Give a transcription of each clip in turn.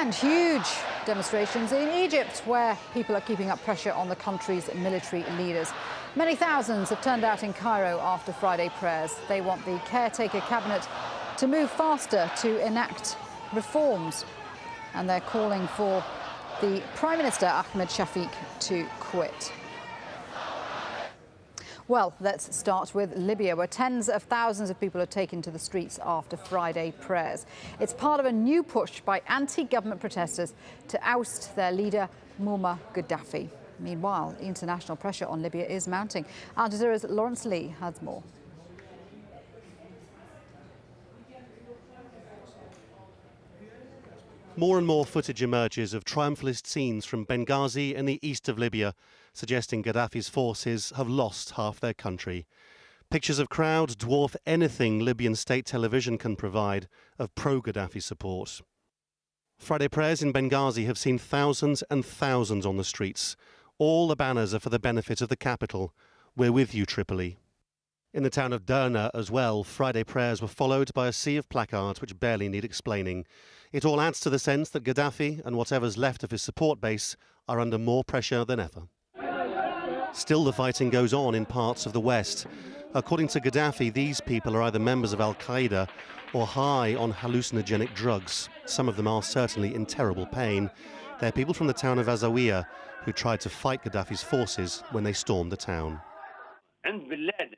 And huge demonstrations in Egypt, where people are keeping up pressure on the country's military leaders. Many thousands have turned out in Cairo after Friday prayers. They want the caretaker cabinet to move faster to enact reforms. And they're calling for the Prime Minister, Ahmed Shafiq, to quit. Well, let's start with Libya, where tens of thousands of people are taken to the streets after Friday prayers. It's part of a new push by anti-government protesters to oust their leader, Muammar Gaddafi. Meanwhile, international pressure on Libya is mounting. AlJazeera's Lawrence Lee has more. More and more footage emerges of triumphalist scenes from Benghazi in the east of Libya, suggesting Gaddafi's forces have lost half their country. Pictures of crowds dwarf anything Libyan state television can provide of pro-Gaddafi support. Friday prayers in Benghazi have seen thousands and thousands on the streets. All the banners are for the benefit of the capital. We're with you, Tripoli. In the town of Derna as well, Friday prayers were followed by a sea of placards which barely need explaining. It all adds to the sense that Gaddafi and whatever's left of his support base are under more pressure than ever. Still, the fighting goes on in parts of the West. According to Gaddafi, these people are either members of Al-Qaeda or high on hallucinogenic drugs. Some of them are certainly in terrible pain. They're people from the town of AlJazeera who tried to fight Gaddafi's forces when they stormed the town.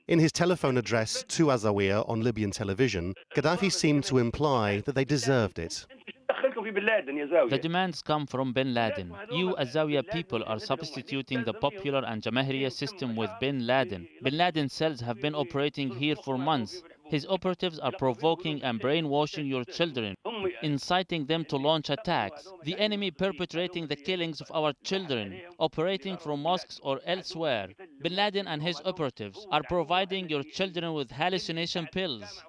In his telephone address to AlJazeera on Libyan television, Gaddafi seemed to imply that they deserved it. The demands come from bin Laden. You, Zawiya people, are substituting the popular and Jamahiriya system with bin Laden. Bin Laden cells have been operating here for months. His operatives are provoking and brainwashing your children, inciting them to launch attacks. The enemy perpetrating the killings of our children, operating from mosques or elsewhere. Bin Laden and his operatives are providing your children with hallucination pills.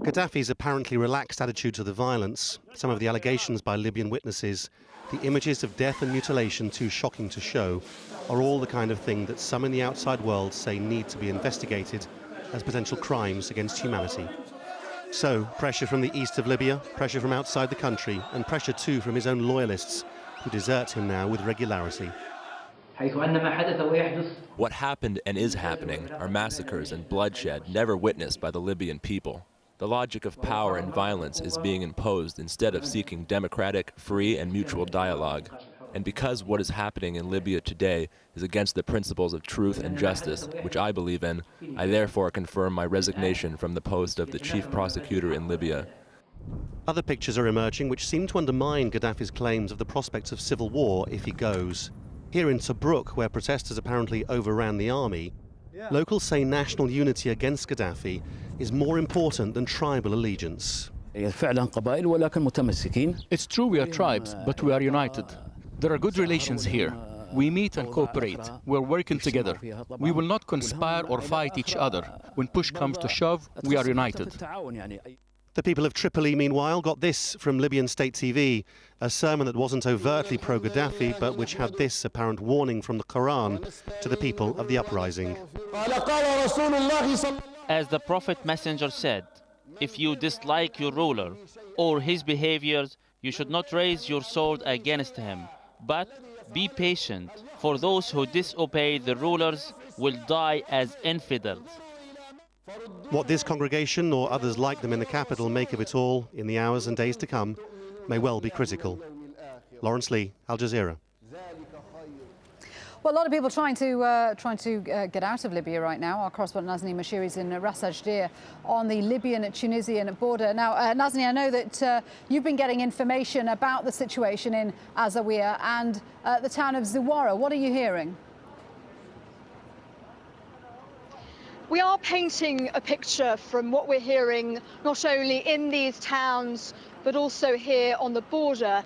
Gaddafi's apparently relaxed attitude to the violence, some of the allegations by Libyan witnesses, the images of death and mutilation too shocking to show, are all the kind of thing that some in the outside world say need to be investigated as potential crimes against humanity. So, pressure from the east of Libya, pressure from outside the country, and pressure too from his own loyalists, who desert him now with regularity. What happened and is happening are massacres and bloodshed never witnessed by the Libyan people. The logic of power and violence is being imposed instead of seeking democratic, free, and mutual dialogue. And because what is happening in Libya today is against the principles of truth and justice, which I believe in, I therefore confirm my resignation from the post of the chief prosecutor in Libya. Other pictures are emerging which seem to undermine Gaddafi's claims of the prospects of civil war if he goes. Here in Tobruk, where protesters apparently overran the army, locals say national unity against Gaddafi is more important than tribal allegiance. It's true we are tribes, but we are united. There are good relations here. We meet and cooperate. We're working together. We will not conspire or fight each other. When push comes to shove, we are united. The people of Tripoli, meanwhile, got this from Libyan state TV, a sermon that wasn't overtly pro-Gaddafi, but which had this apparent warning from the Quran to the people of the uprising. As the Prophet Messenger said, if you dislike your ruler or his behaviors, you should not raise your sword against him, but be patient, for those who disobey the rulers will die as infidels. What this congregation or others like them in the capital make of it all in the hours and days to come may well be critical. Lawrence Lee, Al Jazeera. Well, a lot of people trying to get out of Libya right now. Our correspondent Nazni Mashiri is in Ras Ajdir on the Libyan-Tunisian border. Now, Nazni, I know that you've been getting information about the situation in AlJazeera and the town of Zawara. What are you hearing? We are painting a picture from what we're hearing, not only in these towns, but also here on the border,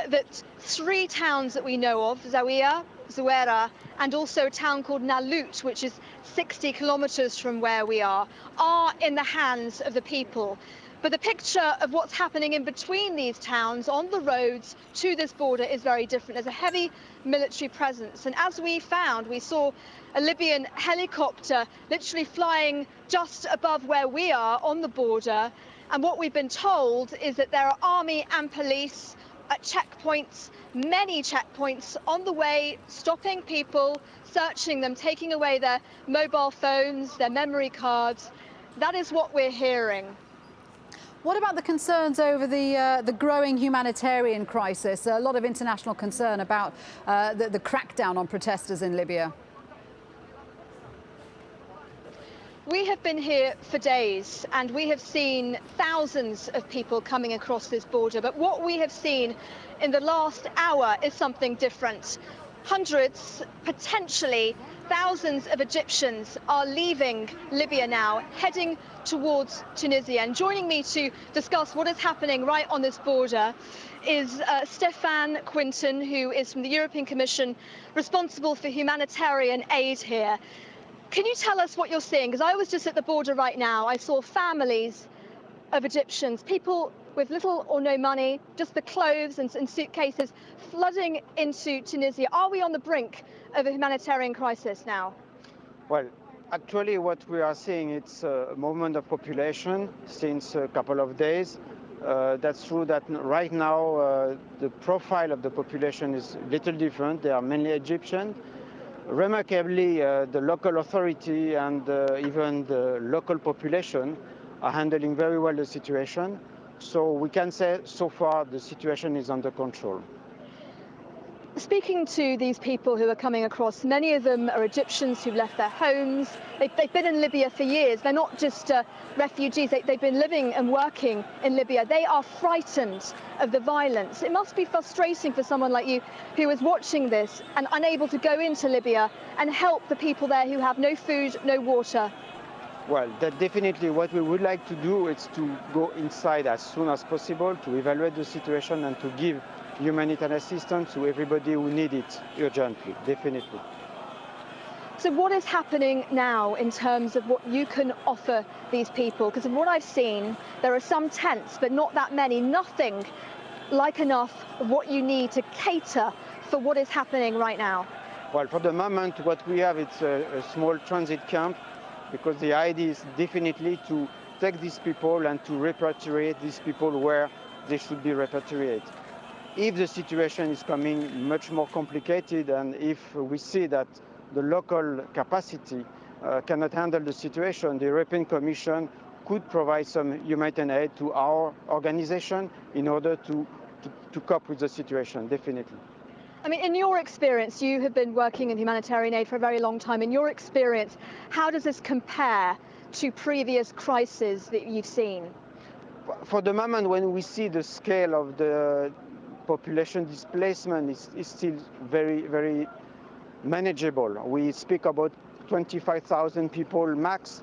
that 3 towns that we know of, Zawiya, Zuwaira, and also a town called Nalut, which is 60 kilometers from where we are in the hands of the people. But the picture of what's happening in between these towns on the roads to this border is very different. There's a heavy military presence. And as we found, we saw a Libyan helicopter literally flying just above where we are on the border. And what we've been told is that there are army and police at checkpoints, many checkpoints on the way, stopping people, searching them, taking away their mobile phones, their memory cards. That is what we're hearing. What about the concerns over the growing humanitarian crisis? A lot of international concern about the crackdown on protesters in Libya. We have been here for days and we have seen thousands of people coming across this border. But what we have seen in the last hour is something different. Hundreds, potentially thousands of Egyptians are leaving Libya now, heading towards Tunisia. And joining me to discuss what is happening right on this border is Stefan Quinton, who is from the European Commission, responsible for humanitarian aid here. Can you tell us what you're seeing? Because I was just at the border right now. I saw families of Egyptians, people with little or no money, just the clothes and suitcases flooding into Tunisia. Are we on the brink of a humanitarian crisis now? Well, actually what we are seeing, it's a movement of population since a couple of days. That's true that right now the profile of the population is a little different. They are mainly Egyptian. Remarkably, the local authority and even the local population are handling very well the situation. So we can say so far the situation is under control. Speaking to these people who are coming across, many of them are Egyptians who've left their homes. They've been in Libya for years. They're not just refugees. They've been living and working in Libya. They are frightened of the violence. It must be frustrating for someone like you who is watching this and unable to go into Libya and help the people there who have no food, no water. Well, that definitely what we would like to do is to go inside as soon as possible to evaluate the situation and to give humanitarian assistance to everybody who needs it urgently, definitely. So what is happening now in terms of what you can offer these people? Because of what I've seen, there are some tents, but not that many, nothing like enough of what you need to cater for what is happening right now. Well, for the moment, what we have is a small transit camp, because the idea is definitely to take these people and to repatriate these people where they should be repatriated. If the situation is becoming much more complicated and if we see that the local capacity cannot handle the situation, the European Commission could provide some humanitarian aid to our organization in order to cope with the situation, definitely. I mean, in your experience, you have been working in humanitarian aid for a very long time. In your experience, how does this compare to previous crises that you've seen? For the moment, when we see the scale of the population displacement is still very, very manageable. We speak about 25,000 people max.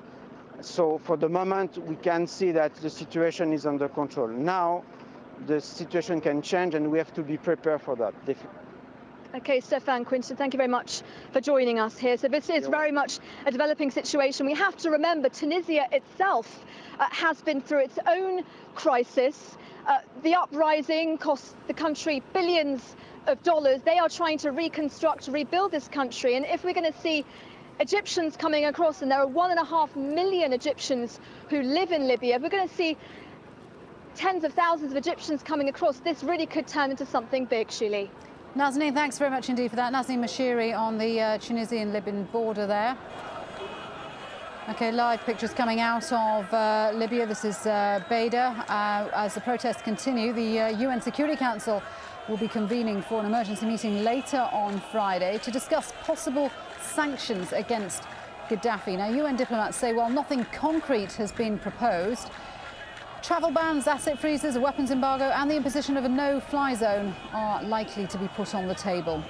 So for the moment, we can see that the situation is under control. Now, the situation can change and we have to be prepared for that. Okay, Stefan Quinton, thank you very much for joining us here. So this is very much a developing situation. We have to remember Tunisia itself has been through its own crisis. The uprising cost the country billions of dollars. They are trying to reconstruct, rebuild this country. And if we're going to see Egyptians coming across, and there are 1.5 million Egyptians who live in Libya, we're going to see tens of thousands of Egyptians coming across. This really could turn into something big, Shuli. Nazanin, thanks very much indeed for that. Nazanin Mashiri on the Tunisian-Libyan border there. OK, live pictures coming out of Libya. This is Beida. As the protests continue, the UN Security Council will be convening for an emergency meeting later on Friday to discuss possible sanctions against Gaddafi. Now, UN diplomats say while nothing concrete has been proposed, travel bans, asset freezes, a weapons embargo and the imposition of a no-fly zone are likely to be put on the table.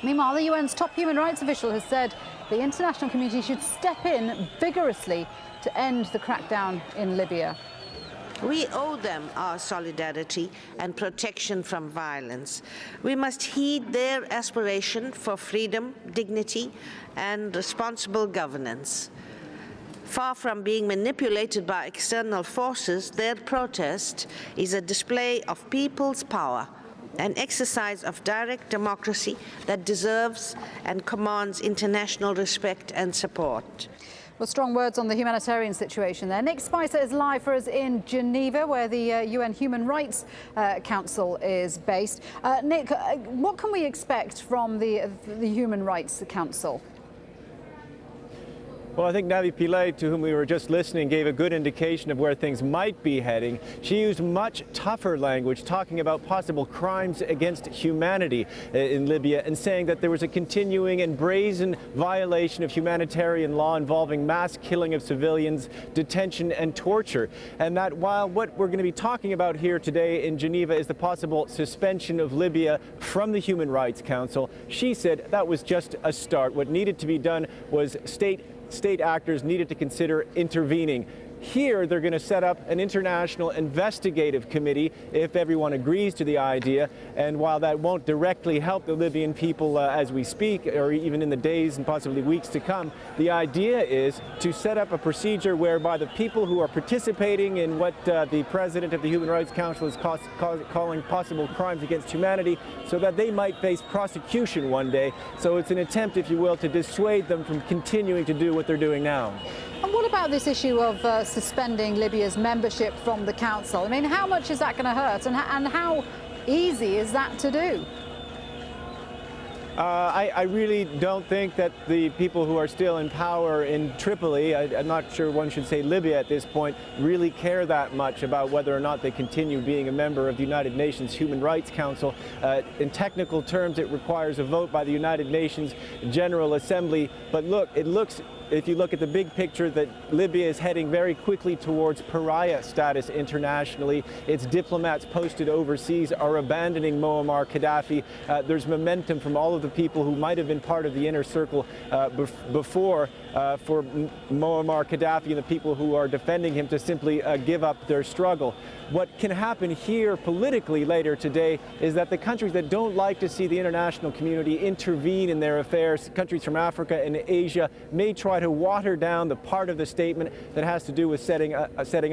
Meanwhile, the UN's top human rights official has said the international community should step in vigorously to end the crackdown in Libya. We owe them our solidarity and protection from violence. We must heed their aspiration for freedom, dignity, and responsible governance. Far from being manipulated by external forces, their protest is a display of people's power, an exercise of direct democracy that deserves and commands international respect and support. Well, strong words on the humanitarian situation there. Nick Spicer is live for us in Geneva, where the UN Human Rights Council is based. Nick, what can we expect from the Human Rights Council? Well, I think Navi Pillay, to whom we were just listening, gave a good indication of where things might be heading. She used much tougher language, talking about possible crimes against humanity in Libya, and saying that there was a continuing and brazen violation of humanitarian law involving mass killing of civilians, detention and torture. And that while what we're going to be talking about here today in Geneva is the possible suspension of Libya from the Human Rights Council, she said that was just a start. What needed to be done was state actors needed to consider intervening. Here, they're going to set up an international investigative committee if everyone agrees to the idea. And while that won't directly help the Libyan people as we speak, or even in the days and possibly weeks to come, the idea is to set up a procedure whereby the people who are participating in what the president of the Human Rights Council is calling possible crimes against humanity, so that they might face prosecution one day. So it's an attempt, if you will, to dissuade them from continuing to do what they're doing now. And what about this issue of suspending Libya's membership from the Council? I mean, how much is that going to hurt, and how easy is that to do? I really don't think that the people who are still in power in Tripoli, I'm not sure one should say Libya at this point, really care that much about whether or not they continue being a member of the United Nations Human Rights Council. In technical terms, it requires a vote by the United Nations General Assembly. But look, if you look at the big picture, that Libya is heading very quickly towards pariah status internationally. Its diplomats posted overseas are abandoning Muammar Gaddafi. There's momentum from all of the people who might have been part of the inner circle before for Muammar Gaddafi and the people who are defending him to simply give up their struggle. What can happen here politically later today is that the countries that don't like to see the international community intervene in their affairs, countries from Africa and Asia, may try to water down the part of the statement that has to do with setting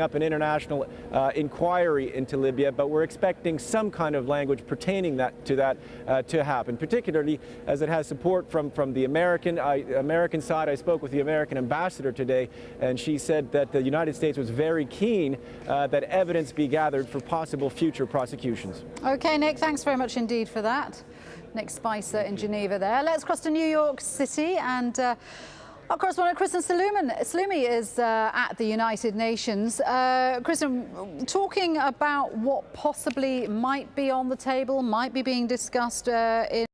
up an international inquiry into Libya. But we're expecting some kind of language pertaining to that to happen, particularly as it has support from the American side. I spoke with the American ambassador today, and she said that the United States was very keen that evidence be gathered for possible future prosecutions. Okay, Nick, thanks very much indeed for that. Nick Spicer in Geneva there. Let's cross to New York City, and our correspondent Kristen Salumi is at the United Nations. Kristen, talking about what possibly might be on the table, might be being discussed in